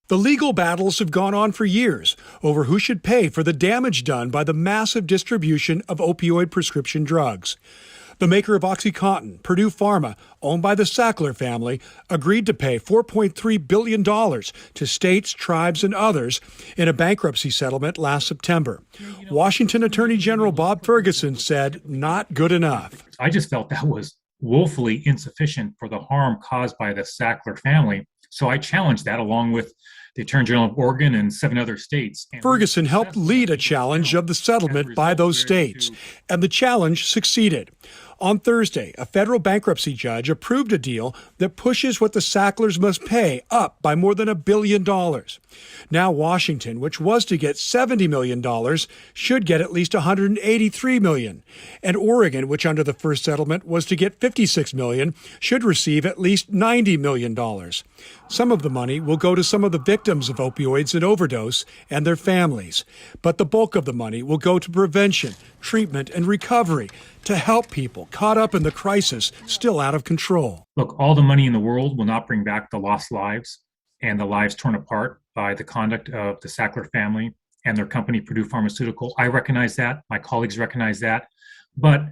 The legal battles have gone on for years over who should pay for the damage done by the massive distribution of opioid prescription drugs. The maker of Oxycontin, Purdue Pharma, owned by the Sackler family, agreed to pay $4.3 billion to states, tribes, and others in a bankruptcy settlement last September. Washington Attorney General Bob Ferguson said not good enough. I just felt that was woefully insufficient for the harm caused by the Sackler family. So I challenged that along with the Attorney General of Oregon and 7 other states. Ferguson helped lead a challenge of the settlement by those states, and the challenge succeeded. On Thursday, a federal bankruptcy judge approved a deal that pushes what the Sacklers must pay up by more than $1 billion. Now Washington, which was to get $70 million, should get at least $183 million. And Oregon, which under the first settlement was to get $56 million, should receive at least $90 million. Some of the money will go to some of the victims of opioids and overdose and their families. But the bulk of the money will go to prevention, treatment, and recovery to help people caught up in the crisis still out of control. Look, all the money in the world will not bring back the lost lives and the lives torn apart by the conduct of the Sackler family and their company, Purdue Pharmaceutical. I recognize that. My colleagues recognize that. But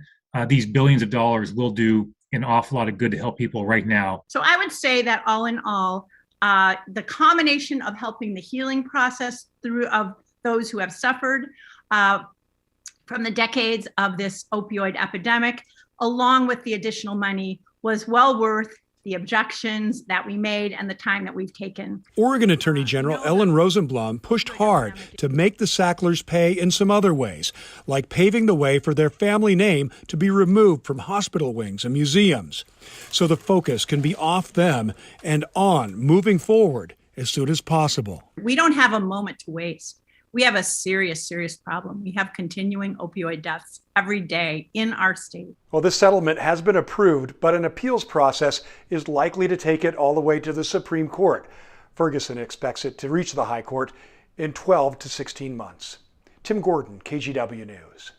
these billions of dollars will do an awful lot of good to help people right now. So I would say that all in all, the combination of helping the healing process through of those who have suffered from the decades of this opioid epidemic, along with the additional money, was well worth the objections that we made and the time that we've taken. Oregon Attorney General Ellen Rosenblum pushed hard to make the Sacklers pay in some other ways, like paving the way for their family name to be removed from hospital wings and museums, so the focus can be off them and on moving forward as soon as possible. We don't have a moment to waste. We have a serious, serious problem. We have continuing opioid deaths every day in our state. Well, this settlement has been approved, but an appeals process is likely to take it all the way to the Supreme Court. Ferguson expects it to reach the High Court in 12 to 16 months. Tim Gordon, KGW News.